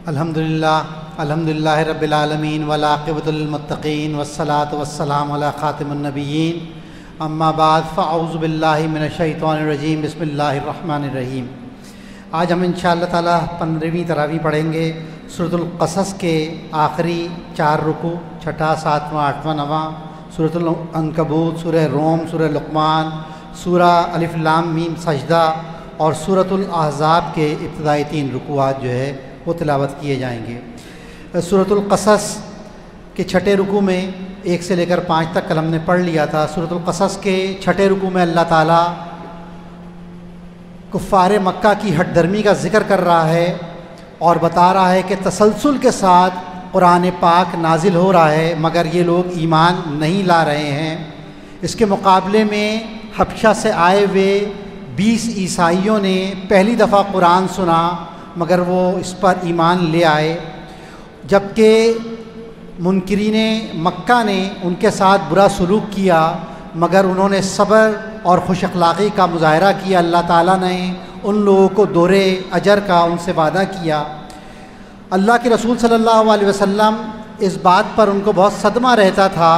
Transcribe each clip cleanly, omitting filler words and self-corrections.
الحمدللہ رب العالمین والعاقبۃ للمتقین والصلاۃ والسلام علی خاتم النبیین اما بعد فاعوذ باللہ من الشیطان الرجیم بسم اللہ الرحمن الرحیم۔ آج ہم انشاءاللہ تعالی 15ویں تراویح پڑھیں گے سورۃ القصص کے آخری 4 رکوع، 6واں، 7واں، 8واں، 9واں، سورۃ العنکبوت، سورہ روم، سورہ لقمان، سورہ الف لام میم سجدہ اور سورۃ الاحزاب کے ابتدائی 3 رکوعات جو ہے وہ تلاوت کیے جائیں گے۔ سورۃ القصص کے 6 رکوع میں 1 سے لے کر 5 تک کل ہم نے پڑھ لیا تھا۔ سورۃ القصص کے 6 رکوع میں اللہ تعالیٰ کفار مکہ کی ہٹ درمی کا ذکر کر رہا ہے اور بتا رہا ہے کہ تسلسل کے ساتھ قرآن پاک نازل ہو رہا ہے مگر یہ لوگ ایمان نہیں لا رہے ہیں۔ اس کے مقابلے میں حبشہ سے آئے ہوئے 20 عیسائیوں نے پہلی دفعہ قرآن سنا مگر وہ اس پر ایمان لے آئے، جبکہ منکرین مکہ نے ان کے ساتھ برا سلوک کیا مگر انہوں نے صبر اور خوش اخلاقی کا مظاہرہ کیا۔ اللہ تعالیٰ نے ان لوگوں کو دورے اجر کا ان سے وعدہ کیا۔ اللہ کے رسول صلی اللہ علیہ وسلم اس بات پر ان کو بہت صدمہ رہتا تھا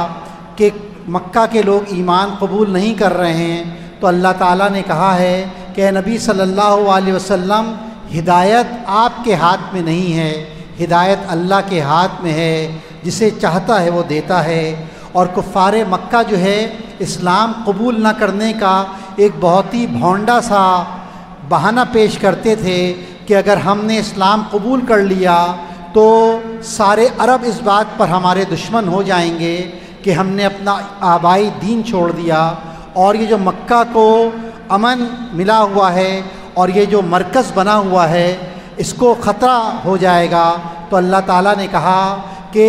کہ مکہ کے لوگ ایمان قبول نہیں کر رہے ہیں، تو اللہ تعالیٰ نے کہا ہے کہ اے نبی صلی اللہ علیہ وسلم، ہدایت آپ کے ہاتھ میں نہیں ہے، ہدایت اللہ کے ہاتھ میں ہے، جسے چاہتا ہے وہ دیتا ہے۔ اور کفار مکہ جو ہے اسلام قبول نہ کرنے کا ایک بہت ہی بھونڈا سا بہانہ پیش کرتے تھے کہ اگر ہم نے اسلام قبول کر لیا تو سارے عرب اس بات پر ہمارے دشمن ہو جائیں گے کہ ہم نے اپنا آبائی دین چھوڑ دیا، اور یہ جو مکہ کو امن ملا ہوا ہے اور یہ جو مرکز بنا ہوا ہے اس کو خطرہ ہو جائے گا۔ تو اللہ تعالیٰ نے کہا کہ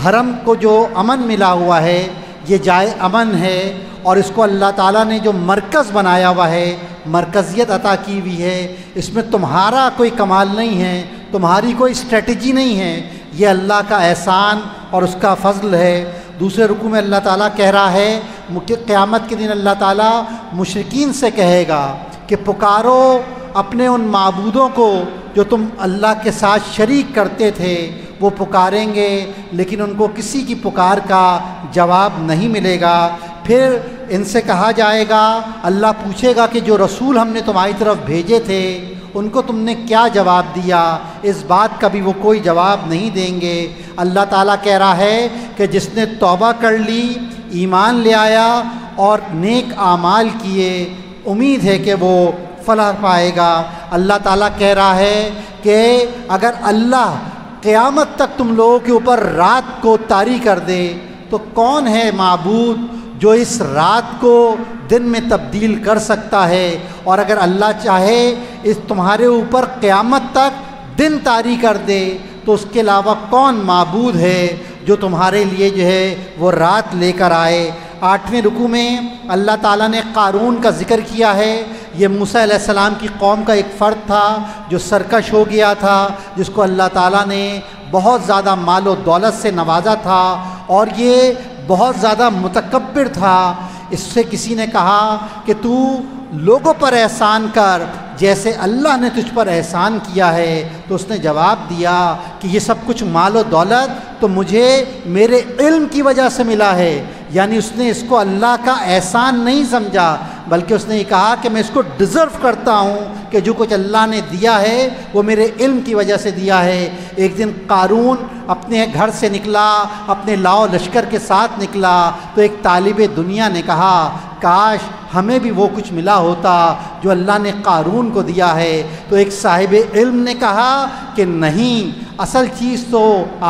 حرم کو جو امن ملا ہوا ہے یہ جائے امن ہے، اور اس کو اللہ تعالیٰ نے جو مرکز بنایا ہوا ہے، مرکزیت عطا کی ہوئی ہے، اس میں تمہارا کوئی کمال نہیں ہے، تمہاری کوئی اسٹریٹجی نہیں ہے، یہ اللہ کا احسان اور اس کا فضل ہے۔ دوسرے رکوع میں اللہ تعالیٰ کہہ رہا ہے کہ قیامت کے دن اللہ تعالیٰ مشرکین سے کہے گا کہ پکارو اپنے ان معبودوں کو جو تم اللہ کے ساتھ شریک کرتے تھے، وہ پکاریں گے لیکن ان کو کسی کی پکار کا جواب نہیں ملے گا۔ پھر ان سے کہا جائے گا، اللہ پوچھے گا کہ جو رسول ہم نے تمہاری طرف بھیجے تھے ان کو تم نے کیا جواب دیا؟ اس بات کا بھی وہ کوئی جواب نہیں دیں گے۔ اللہ تعالیٰ کہہ رہا ہے کہ جس نے توبہ کر لی، ایمان لے آیا اور نیک اعمال کیے، امید ہے کہ وہ فلاح پائے گا۔ اللہ تعالیٰ کہہ رہا ہے کہ اگر اللہ قیامت تک تم لوگوں کے اوپر رات کو طاری کر دے تو کون ہے معبود جو اس رات کو دن میں تبدیل کر سکتا ہے؟ اور اگر اللہ چاہے اس تمہارے اوپر قیامت تک دن طاری کر دے تو اس کے علاوہ کون معبود ہے جو تمہارے لیے جو ہے وہ رات لے کر آئے۔ 8ویں رکوع میں اللہ تعالیٰ نے قارون کا ذکر کیا ہے۔ یہ موسیٰ علیہ السلام کی قوم کا ایک فرد تھا جو سرکش ہو گیا تھا، جس کو اللہ تعالیٰ نے بہت زیادہ مال و دولت سے نوازا تھا، اور یہ بہت زیادہ متکبر تھا۔ اس سے کسی نے کہا کہ تو لوگوں پر احسان کر جیسے اللہ نے تجھ پر احسان کیا ہے، تو اس نے جواب دیا کہ یہ سب کچھ مال و دولت تو مجھے میرے علم کی وجہ سے ملا ہے۔ یعنی اس نے اس کو اللہ کا احسان نہیں سمجھا بلکہ اس نے یہ کہا کہ میں اس کو ڈیزرو کرتا ہوں کہ جو کچھ اللہ نے دیا ہے وہ میرے علم کی وجہ سے دیا ہے۔ ایک دن قارون اپنے گھر سے نکلا، اپنے لاؤ لشکر کے ساتھ نکلا، تو ایک طالب دنیا نے کہا کاش ہمیں بھی وہ کچھ ملا ہوتا جو اللہ نے قارون کو دیا ہے۔ تو ایک صاحب علم نے کہا کہ نہیں، اصل چیز تو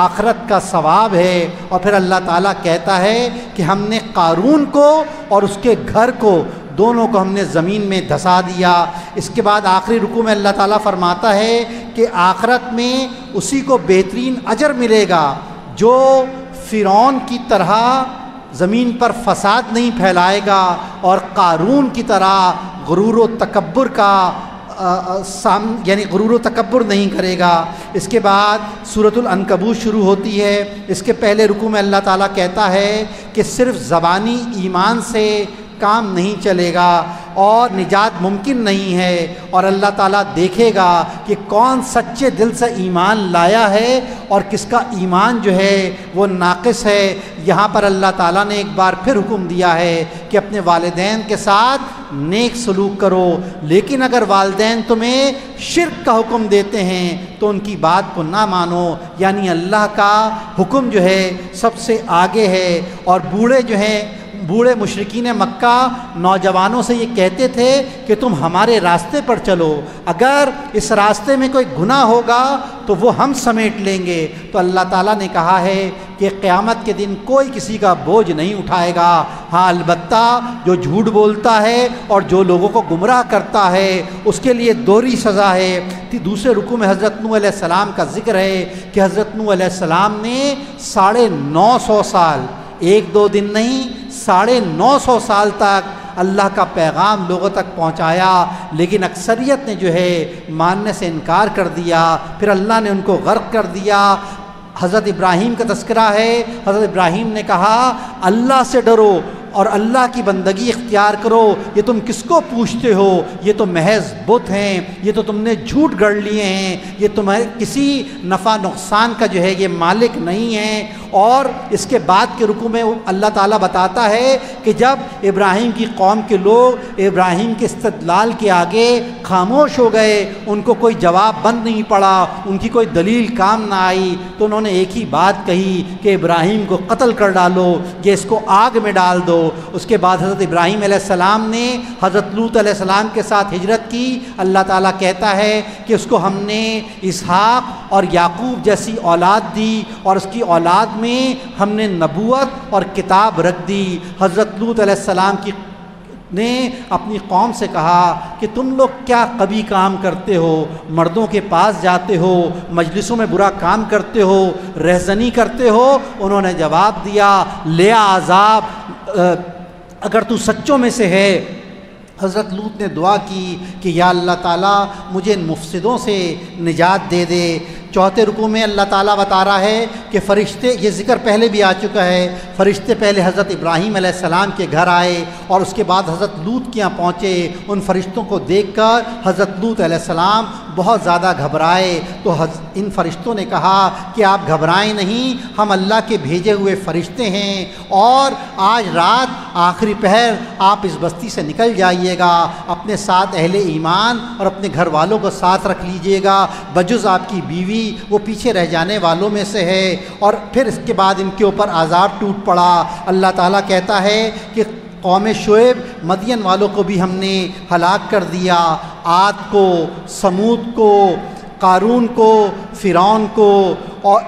آخرت کا ثواب ہے۔ اور پھر اللہ تعالیٰ کہتا ہے کہ ہم نے قارون کو اور اس کے گھر کو دونوں کو ہم نے زمین میں دھسا دیا۔ اس کے بعد آخری رکوع میں اللہ تعالیٰ فرماتا ہے کہ آخرت میں اسی کو بہترین اجر ملے گا جو فرعون کی طرح زمین پر فساد نہیں پھیلائے گا اور قارون کی طرح غرور و تکبر کا یعنی غرور و تکبر نہیں کرے گا۔ اس کے بعد سورۃ العنکبوت شروع ہوتی ہے۔ اس کے پہلے رکوع میں اللہ تعالیٰ کہتا ہے کہ صرف زبانی ایمان سے کام نہیں چلے گا اور نجات ممکن نہیں ہے، اور اللہ تعالیٰ دیکھے گا کہ کون سچے دل سے ایمان لایا ہے اور کس کا ایمان جو ہے وہ ناقص ہے۔ یہاں پر اللہ تعالیٰ نے ایک بار پھر حکم دیا ہے کہ اپنے والدین کے ساتھ نیک سلوک کرو، لیکن اگر والدین تمہیں شرک کا حکم دیتے ہیں تو ان کی بات کو نہ مانو، یعنی اللہ کا حکم جو ہے سب سے آگے ہے۔ اور بوڑھے مشرکین مکہ نوجوانوں سے یہ کہتے تھے کہ تم ہمارے راستے پر چلو، اگر اس راستے میں کوئی گناہ ہوگا تو وہ ہم سمیٹ لیں گے۔ تو اللہ تعالیٰ نے کہا ہے کہ قیامت کے دن کوئی کسی کا بوجھ نہیں اٹھائے گا، ہاں البتہ جو جھوٹ بولتا ہے اور جو لوگوں کو گمراہ کرتا ہے اس کے لیے دوہری سزا ہے۔ دوسرے رکوع میں حضرت نوح علیہ السلام کا ذکر ہے کہ حضرت نوح علیہ السلام نے 950 سال، ایک دو دن نہیں 950 سال تک اللہ کا پیغام لوگوں تک پہنچایا، لیکن اکثریت نے جو ہے ماننے سے انکار کر دیا، پھر اللہ نے ان کو غرق کر دیا۔ حضرت ابراہیم کا تذکرہ ہے، حضرت ابراہیم نے کہا اللہ سے ڈرو اور اللہ کی بندگی اختیار کرو، یہ تم کس کو پوچھتے ہو، یہ تو محض بت ہیں، یہ تو تم نے جھوٹ گڑھ لیے ہیں، یہ تمہیں کسی نفع نقصان کا جو ہے یہ مالک نہیں ہیں۔ اور اس کے بعد کے رکوع میں اللہ تعالیٰ بتاتا ہے کہ جب ابراہیم کی قوم کے لوگ ابراہیم کے استدلال کے آگے خاموش ہو گئے، ان کو کوئی جواب بند نہیں پڑا، ان کی کوئی دلیل کام نہ آئی، تو انہوں نے ایک ہی بات کہی کہ ابراہیم کو قتل کر ڈالو یا اس کو آگ میں ڈال دو۔ اس کے بعد حضرت ابراہیم علیہ السلام نے حضرت لوط علیہ السلام کے ساتھ ہجرت کی۔ اللہ تعالیٰ کہتا ہے کہ اس کو ہم نے اسحاق اور یعقوب جیسی اولاد دی اور اس کی اولاد میں ہم نے نبوت اور کتاب رکھ دی۔ حضرت لوط علیہ السلام نے اپنی قوم سے کہا کہ تم لوگ کیا کبھی کام کرتے ہو، مردوں کے پاس جاتے ہو، مجلسوں میں برا کام کرتے ہو، رہزنی کرتے ہو۔ انہوں نے جواب دیا لیا عذاب اگر تو سچوں میں سے ہے۔ حضرت لوط نے دعا کی کہ یا اللہ تعالیٰ مجھے ان مفسدوں سے نجات دے دے۔ چوتھے رکوع میں اللہ تعالیٰ بتا رہا ہے کہ فرشتے، یہ ذکر پہلے بھی آ چکا ہے، فرشتے پہلے حضرت ابراہیم علیہ السلام کے گھر آئے اور اس کے بعد حضرت لوط کے یہاں پہنچے۔ ان فرشتوں کو دیکھ کر حضرت لوط علیہ السلام بہت زیادہ گھبرائے، تو ان فرشتوں نے کہا کہ آپ گھبرائیں نہیں، ہم اللہ کے بھیجے ہوئے فرشتے ہیں، اور آج رات آخری پہر آپ اس بستی سے نکل جائیے گا، اپنے ساتھ اہل ایمان اور اپنے گھر والوں کو ساتھ رکھ لیجئے گا، بجز آپ کی بیوی وہ پیچھے رہ جانے والوں میں سے ہے۔ اور پھر اس کے بعد ان کے اوپر عذاب ٹوٹ پڑا۔ اللہ تعالیٰ کہتا ہے کہ قوم شعیب مدین والوں کو بھی ہم نے ہلاک کر دیا، عاد کو، سمود کو، قارون کو، فرعون کو، اور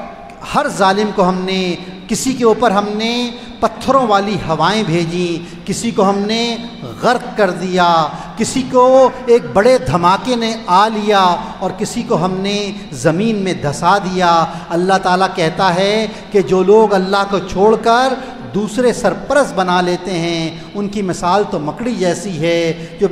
ہر ظالم کو ہم نے، کسی کے اوپر ہم نے پتھروں والی ہوائیں بھیجیں، کسی کو ہم نے غرق کر دیا، کسی کو ایک بڑے دھماکے نے آ لیا اور کسی کو ہم نے زمین میں دھسا دیا۔ اللہ تعالیٰ کہتا ہے کہ جو لوگ اللہ کو چھوڑ کر دوسرے سرپرست بنا لیتے ہیں ان کی مثال تو مکڑی جیسی ہے، جو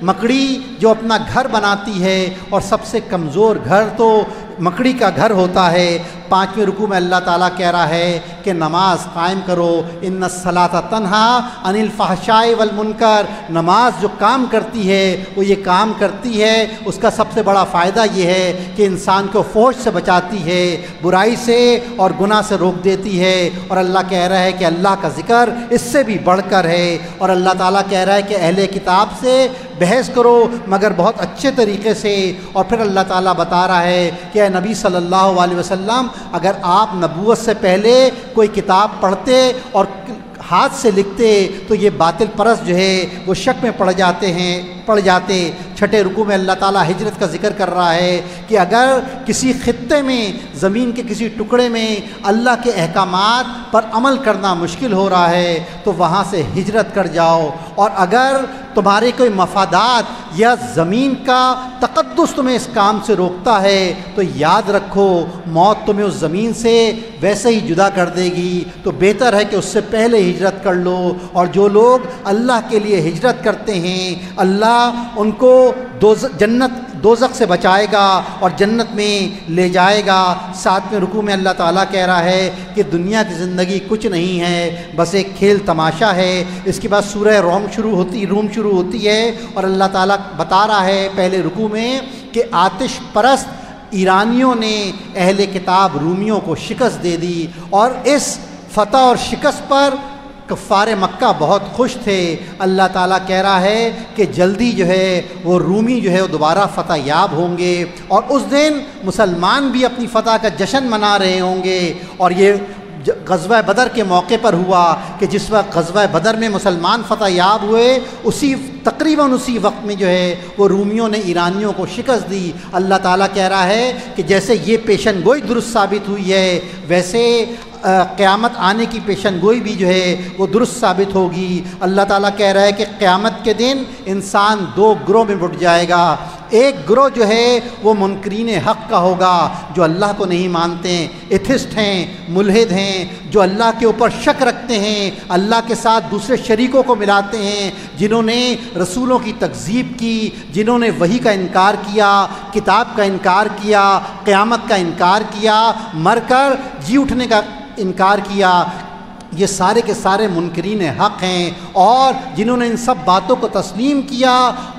مکڑی جو اپنا گھر بناتی ہے، اور سب سے کمزور گھر تو مکڑی کا گھر ہوتا ہے۔ پانچویں رکوع میں اللہ تعالیٰ کہہ رہا ہے کہ نماز قائم کرو، ان الصلاۃ تنہا عن الفحشاء والمنکر، نماز جو کام کرتی ہے وہ یہ کام کرتی ہے، اس کا سب سے بڑا فائدہ یہ ہے کہ انسان کو فحش سے بچاتی ہے، برائی سے اور گناہ سے روک دیتی ہے، اور اللہ کہہ رہا ہے کہ اللہ کا ذکر اس سے بھی بڑھ کر ہے۔ اور اللہ تعالیٰ کہہ رہا ہے کہ اہل کتاب سے بحث کرو مگر بہت اچھے طریقے سے۔ اور پھر اللہ تعالیٰ بتا رہا ہے کہ اے نبی صلی اللہ علیہ وسلم، اگر آپ نبوت سے پہلے کوئی کتاب پڑھتے اور ہاتھ سے لکھتے تو یہ باطل پرست جو ہے وہ شک میں پڑ جاتے۔ چھٹے رکوع میں اللہ تعالیٰ ہجرت کا ذکر کر رہا ہے کہ اگر کسی خطے میں، زمین کے کسی ٹکڑے میں اللہ کے احکامات پر عمل کرنا مشکل ہو رہا ہے تو وہاں سے ہجرت کر جاؤ، اور اگر تمہارے کوئی مفادات یا زمین کا تقدس تمہیں اس کام سے روکتا ہے تو یاد رکھو موت تمہیں اس زمین سے ویسے ہی جدا کر دے گی، تو بہتر ہے کہ اس سے پہلے ہجرت کر لو۔ اور جو لوگ اللہ کے لیے ہجرت کرتے ہیں اللہ ان کو دوزخ سے بچائے گا اور جنت میں لے جائے گا۔ 7ویں رکوع میں اللہ تعالیٰ کہہ رہا ہے کہ دنیا کی زندگی کچھ نہیں ہے، بس ایک کھیل تماشا ہے۔ اس کے بعد سورہ روم شروع ہوتی ہے اور اللہ تعالیٰ بتا رہا ہے پہلے رکوع میں کہ آتش پرست ایرانیوں نے اہل کتاب رومیوں کو شکست دے دی، اور اس فتح اور شکست پر کفار مکہ بہت خوش تھے۔ اللہ تعالیٰ کہہ رہا ہے کہ جلدی جو ہے وہ رومی جو ہے وہ دوبارہ فتح یاب ہوں گے، اور اس دن مسلمان بھی اپنی فتح کا جشن منا رہے ہوں گے۔ اور یہ غزوہ بدر کے موقع پر ہوا کہ جس وقت غزوہ بدر میں مسلمان فتح یاب ہوئے، تقریباً اسی وقت میں جو ہے وہ رومیوں نے ایرانیوں کو شکست دی۔ اللہ تعالیٰ کہہ رہا ہے کہ جیسے یہ پیشن گوئی درست ثابت ہوئی ہے، ویسے قیامت آنے کی پیشن گوئی بھی جو ہے وہ درست ثابت ہوگی۔ اللہ تعالیٰ کہہ رہا ہے کہ قیامت کے دن انسان 2 گروہ میں بٹ جائے گا۔ ایک گروہ جو ہے وہ منکرین حق کا ہوگا، جو اللہ کو نہیں مانتے، ایتھسٹ ہیں، ملحد ہیں، جو اللہ کے اوپر شک رکھتے ہیں، اللہ کے ساتھ دوسرے شریکوں کو ملاتے ہیں، جنہوں نے رسولوں کی تکذیب کی، جنہوں نے وحی کا انکار کیا، کتاب کا انکار کیا، قیامت کا انکار کیا، مر کر جی اٹھنے کا انکار کیا۔ یہ سارے کے سارے منکرین حق ہیں، اور جنہوں نے ان سب باتوں کو تسلیم کیا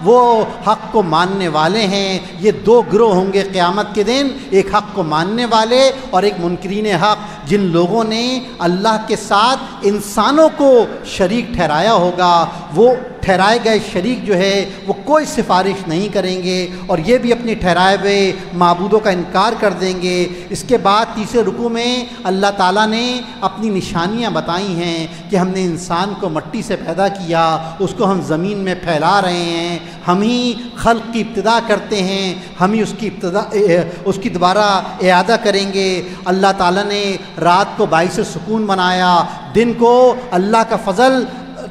وہ حق کو ماننے والے ہیں۔ یہ 2 گروہ ہوں گے قیامت کے دن، ایک حق کو ماننے والے اور ایک منکرین حق، جن لوگوں نے اللہ کے ساتھ انسانوں کو شریک ٹھہرایا ہوگا۔ وہ ٹھہرائے گئے شریک جو ہے وہ کوئی سفارش نہیں کریں گے، اور یہ بھی اپنے ٹھہرائے ہوئے معبودوں کا انکار کر دیں گے۔ اس کے بعد تیسرے رکوع میں اللہ تعالیٰ نے اپنی نشانیاں بتائی ہیں کہ ہم نے انسان کو مٹی سے پیدا کیا، اس کو ہم زمین میں پھیلا رہے ہیں، ہم ہی خلق کی ابتدا کرتے ہیں، ہم ہی اس کی دوبارہ اعادہ کریں گے۔ اللہ تعالیٰ نے رات کو باعث سکون بنایا، دن کو اللہ کا فضل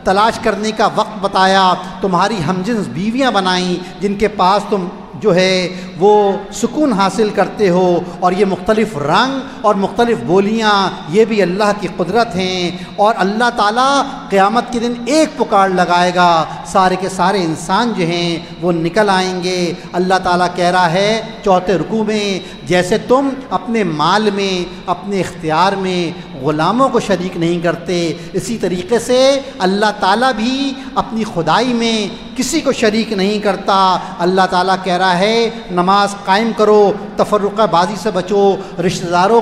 تلاش کرنے کا وقت بتایا، تمہاری ہمجنس بیویاں بنائیں جن کے پاس تم جو ہے وہ سکون حاصل کرتے ہو، اور یہ مختلف رنگ اور مختلف بولیاں یہ بھی اللہ کی قدرت ہیں۔ اور اللہ تعالیٰ قیامت کے دن ایک پکار لگائے گا، سارے کے سارے انسان جو ہیں وہ نکل آئیں گے۔ اللہ تعالیٰ کہہ رہا ہے 4تھے رکوع میں، جیسے تم اپنے مال میں، اپنے اختیار میں غلاموں کو شریک نہیں کرتے، اسی طریقے سے اللہ تعالیٰ بھی اپنی خدائی میں کسی کو شریک نہیں کرتا۔ اللہ تعالیٰ کہہ رہا ہے نماز قائم کرو، تفرقہ بازی سے بچو، رشتہ داروں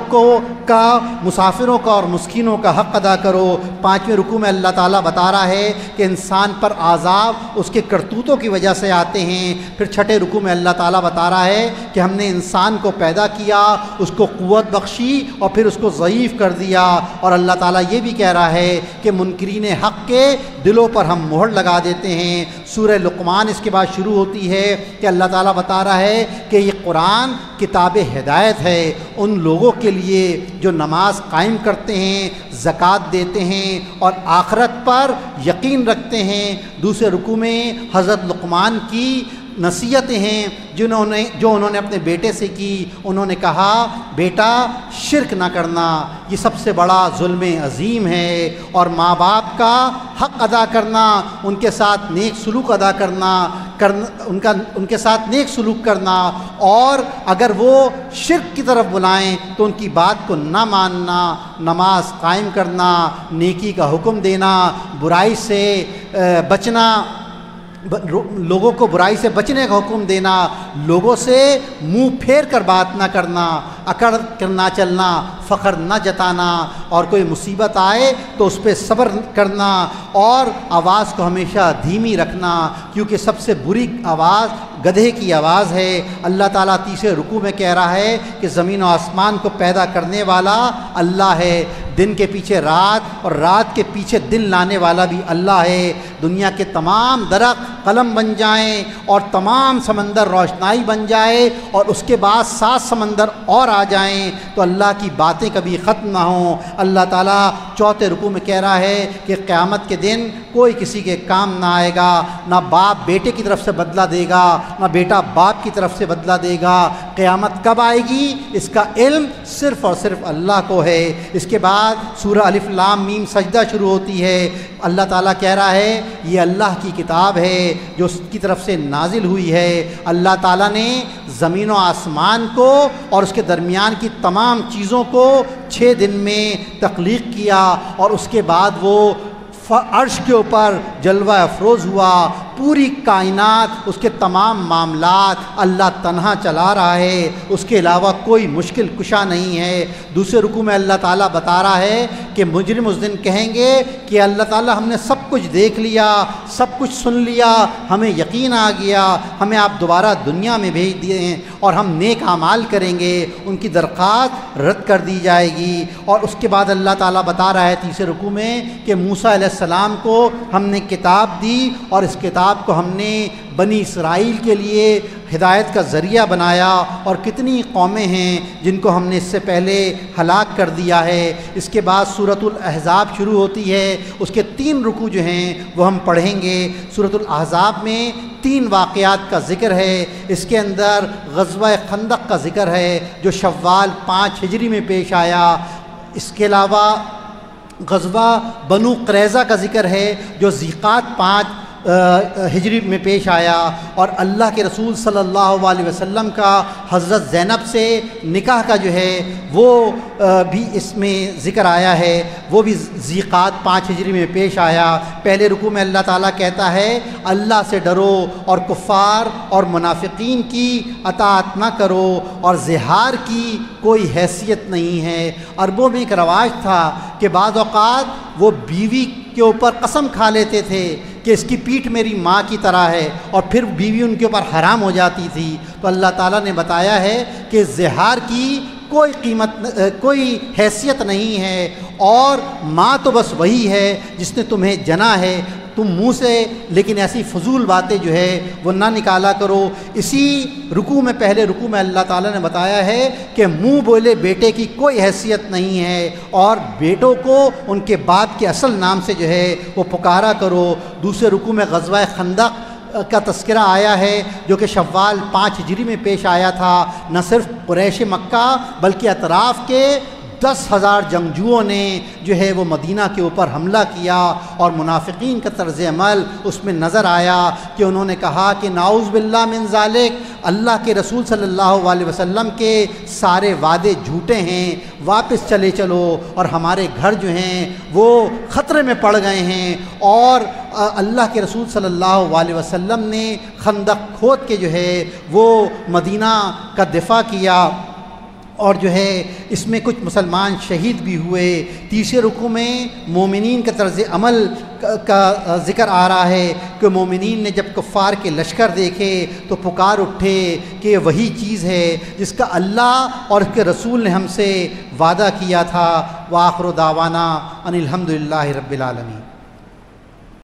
کا، مسافروں کا اور مسکینوں کا حق ادا کرو۔ 5ویں رکوع میں اللہ تعالیٰ بتا رہا ہے کہ انسان پر عذاب اس کے کرتوتوں کی وجہ سے آتے ہیں۔ پھر 6ٹھے رکوع میں اللہ تعالیٰ بتا رہا ہے کہ ہم نے انسان کو پیدا کیا، اس کو قوت بخشی اور پھر اس کو ضعیف کر دیا۔ اور اللہ تعالیٰ یہ بھی کہہ رہا ہے کہ منکرین حق کے دلوں پر ہم مہر لگا دیتے ہیں۔ سورہ لقمان اس کے بعد شروع ہوتی ہے کہ اللہ تعالیٰ بتا رہا ہے کہ یہ قرآن کتاب ہدایت ہے ان لوگوں کے لیے جو نماز قائم کرتے ہیں، زکوٰۃ دیتے ہیں اور آخرت پر یقین رکھتے ہیں۔ دوسرے رکوع میں حضرت لقمان کی نصیحتیں ہیں جو انہوں نے اپنے بیٹے سے کی۔ انہوں نے کہا بیٹا شرک نہ کرنا، یہ سب سے بڑا ظلم عظیم ہے، اور ماں باپ کا حق ادا کرنا، ان کے ساتھ نیک سلوک ادا کرنا، ان کے ساتھ نیک سلوک کرنا، اور اگر وہ شرک کی طرف بلائیں تو ان کی بات کو نہ ماننا، نماز قائم کرنا، نیکی کا حکم دینا، برائی سے بچنا، لوگوں کو برائی سے بچنے کا حکم دینا، لوگوں سے منہ پھیر کر بات نہ کرنا، اکڑ کر نہ چلنا، فخر نہ جتانا، اور کوئی مصیبت آئے تو اس پہ صبر کرنا، اور آواز کو ہمیشہ دھیمی رکھنا، کیونکہ سب سے بری آواز گدھے کی آواز ہے۔ اللہ تعالیٰ تیسرے رکوع میں کہہ رہا ہے کہ زمین و آسمان کو پیدا کرنے والا اللہ ہے، دن کے پیچھے رات اور رات کے پیچھے دن لانے والا بھی اللہ ہے۔ دنیا کے تمام درخت قلم بن جائیں اور تمام سمندر روشنائی بن جائے اور اس کے بعد 7 سمندر اور آ جائیں تو اللہ کی باتیں کبھی ختم نہ ہوں۔ اللہ تعالیٰ 4تھے رکوع میں کہہ رہا ہے کہ قیامت کے دن کوئی کسی کے کام نہ آئے گا، نہ باپ بیٹے کی طرف سے بدلہ دے گا، نہ بیٹا باپ کی طرف سے بدلہ دے گا۔ قیامت کب آئے گی اس کا علم صرف اور صرف اللہ کو ہے۔ اس کے بعد سورہ الف لام میم سجدہ شروع ہوتی ہے۔ اللہ تعالیٰ کہہ رہا ہے یہ اللہ کی کتاب ہے جو اس کی طرف سے نازل ہوئی ہے۔ اللہ تعالیٰ نے زمین و آسمان کو اور اس کے درمیان کی تمام چیزوں کو 6 دن میں تخلیق کیا، اور اس کے بعد وہ عرش کے اوپر جلوہ افروز ہوا۔ پوری کائنات، اس کے تمام معاملات اللہ تنہا چلا رہا ہے، اس کے علاوہ کوئی مشکل کشا نہیں ہے۔ دوسرے رکوع میں اللہ تعالیٰ بتا رہا ہے کہ مجرم اس دن کہیں گے کہ اللہ تعالیٰ ہم نے سب کچھ دیکھ لیا، سب کچھ سن لیا، ہمیں یقین آ گیا، ہمیں آپ دوبارہ دنیا میں بھیج دیے اور ہم نیک اعمال کریں گے۔ ان کی درخواست رد کر دی جائے گی۔ اور اس کے بعد اللہ تعالیٰ بتا رہا ہے تیسرے رکوع میں کہ موسیٰ علیہ السلام کو ہم نے کتاب دی، اور اس کتاب کو ہم نے بنی اسرائیل کے لیے ہدایت کا ذریعہ بنایا، اور کتنی قومیں ہیں جن کو ہم نے اس سے پہلے ہلاک کر دیا ہے۔ اس کے بعد سورۃ الاحزاب شروع ہوتی ہے، اس کے 3 رکوع جو ہیں وہ ہم پڑھیں گے۔ سورۃ الاحزاب میں 3 واقعات کا ذکر ہے۔ اس کے اندر غزوہ خندق کا ذکر ہے جو شوال 5 ہجری میں پیش آیا۔ اس کے علاوہ غزوہ بنو قریظہ کا ذکر ہے جو ذیقات 5 ہجری میں پیش آیا، اور اللہ کے رسول صلی اللہ علیہ وسلم کا حضرت زینب سے نکاح کا جو ہے وہ بھی اس میں ذکر آیا ہے، وہ بھی ذیقات 5 ہجری میں پیش آیا۔ پہلے رکوع میں اللہ تعالیٰ کہتا ہے اللہ سے ڈرو اور کفار اور منافقین کی اطاعت نہ کرو، اور زہار کی کوئی حیثیت نہیں ہے۔ عربوں میں ایک رواج تھا کہ بعض اوقات وہ بیوی کے اوپر قسم کھا لیتے تھے کہ اس کی پیٹھ میری ماں کی طرح ہے، اور پھر بیوی ان کے اوپر حرام ہو جاتی تھی۔ تو اللہ تعالیٰ نے بتایا ہے کہ زہار کی کوئی قیمت، کوئی حیثیت نہیں ہے، اور ماں تو بس وہی ہے جس نے تمہیں جنا ہے۔ تم منہ سے لیکن ایسی فضول باتیں جو ہے وہ نہ نکالا کرو۔ اسی رکوع میں، پہلے رکوع میں اللہ تعالیٰ نے بتایا ہے کہ منہ بولے بیٹے کی کوئی حیثیت نہیں ہے، اور بیٹوں کو ان کے باپ کے اصل نام سے جو ہے وہ پکارا کرو۔ دوسرے رکوع میں غزوہ خندق کا تذکرہ آیا ہے جو کہ شوال 5 ہجری میں پیش آیا تھا۔ نہ صرف قریش مکہ بلکہ اطراف کے 10,000 جنگجوؤں نے جو ہے وہ مدینہ کے اوپر حملہ کیا، اور منافقین کا طرز عمل اس میں نظر آیا کہ انہوں نے کہا کہ نعوذ باللہ من ذالک، اللہ کے رسول صلی اللہ علیہ وسلم کے سارے وعدے جھوٹے ہیں، واپس چلے چلو، اور ہمارے گھر جو ہیں وہ خطرے میں پڑ گئے ہیں۔ اور اللہ کے رسول صلی اللہ علیہ وسلم نے خندق کھود کے جو ہے وہ مدینہ کا دفاع کیا، اور جو ہے اس میں کچھ مسلمان شہید بھی ہوئے۔ تیسرے رکوع میں مومنین کے طرز عمل کا ذکر آ رہا ہے کہ مومنین نے جب کفار کے لشکر دیکھے تو پکار اٹھے کہ یہ وہی چیز ہے جس کا اللہ اور اس کے رسول نے ہم سے وعدہ کیا تھا۔ وآخر دعوانا ان الحمدللہ رب العالمین۔